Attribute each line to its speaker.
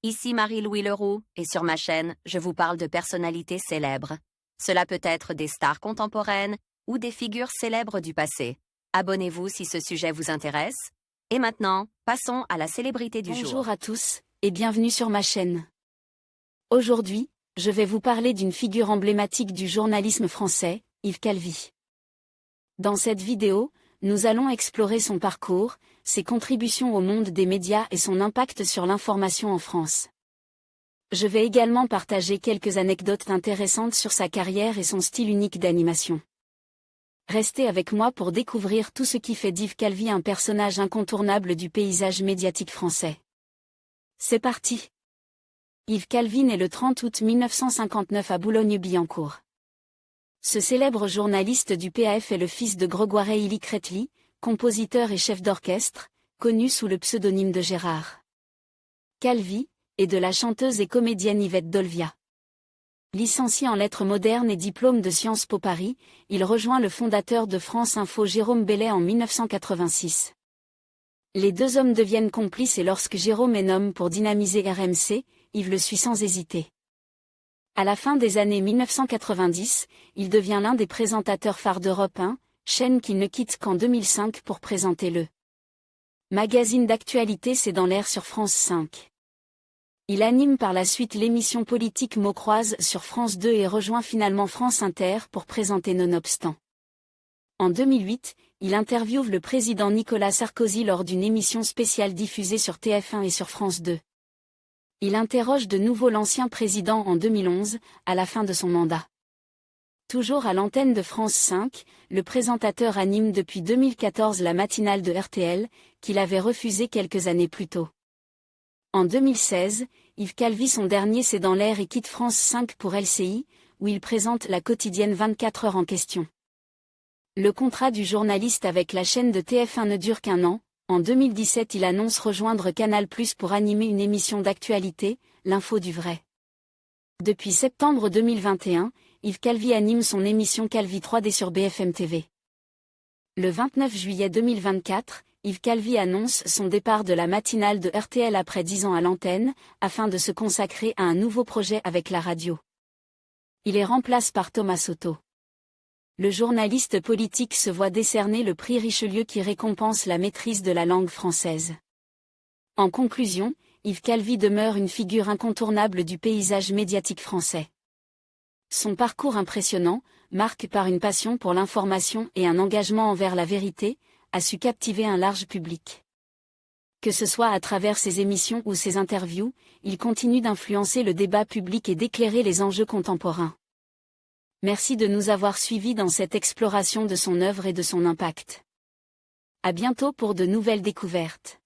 Speaker 1: Ici Marie-Louis Leroux, et sur ma chaîne, je vous parle de personnalités célèbres. Cela peut être des stars contemporaines ou des figures célèbres du passé. Abonnez-vous si ce sujet vous intéresse. Et maintenant, passons à la célébrité du jour.
Speaker 2: Bonjour à tous, et bienvenue sur ma chaîne. Aujourd'hui, je vais vous parler d'une figure emblématique du journalisme français, Yves Calvi. Dans cette vidéo, nous allons explorer son parcours, ses contributions au monde des médias et son impact sur l'information en France. Je vais également partager quelques anecdotes intéressantes sur sa carrière et son style unique d'animation. Restez avec moi pour découvrir tout ce qui fait d'Yves Calvi un personnage incontournable du paysage médiatique français. C'est parti! Yves Calvi naît le 30 août 1959 à Boulogne-Billancourt. Ce célèbre journaliste du PAF est le fils de Grégoire-Élie Crétely, compositeur et chef d'orchestre, connu sous le pseudonyme de Gérard Calvi, et de la chanteuse et comédienne Yvette Dolvia. Licencié en lettres modernes et diplôme de Sciences Po Paris, il rejoint le fondateur de France Info Jérôme Bellet en 1986. Les deux hommes deviennent complices et lorsque Jérôme est nommé pour dynamiser RMC, Yves le suit sans hésiter. À la fin des années 1990, il devient l'un des présentateurs phares d'Europe 1, chaîne qu'il ne quitte qu'en 2005 pour présenter le magazine d'actualité C'est dans l'air sur France 5. Il anime par la suite l'émission politique Mots croisent sur France 2 et rejoint finalement France Inter pour présenter Nonobstant. En 2008, il interviewe le président Nicolas Sarkozy lors d'une émission spéciale diffusée sur TF1 et sur France 2. Il interroge de nouveau l'ancien président en 2011, à la fin de son mandat. Toujours à l'antenne de France 5, le présentateur anime depuis 2014 la matinale de RTL, qu'il avait refusée quelques années plus tôt. En 2016, Yves Calvi son dernier C'est dans l'air et quitte France 5 pour LCI, où il présente la quotidienne 24 heures en question. Le contrat du journaliste avec la chaîne de TF1 ne dure qu'un an. En 2017 il annonce rejoindre Canal+ pour animer une émission d'actualité, L'Info du Vrai. Depuis septembre 2021, Yves Calvi anime son émission Calvi 3D sur BFM TV. Le 29 juillet 2024, Yves Calvi annonce son départ de la matinale de RTL après 10 ans à l'antenne, afin de se consacrer à un nouveau projet avec la radio. Il est remplacé par Thomas Soto. Le journaliste politique se voit décerner le prix Richelieu qui récompense la maîtrise de la langue française. En conclusion, Yves Calvi demeure une figure incontournable du paysage médiatique français. Son parcours impressionnant, marqué par une passion pour l'information et un engagement envers la vérité, a su captiver un large public. Que ce soit à travers ses émissions ou ses interviews, il continue d'influencer le débat public et d'éclairer les enjeux contemporains. Merci de nous avoir suivis dans cette exploration de son œuvre et de son impact. À bientôt pour de nouvelles découvertes.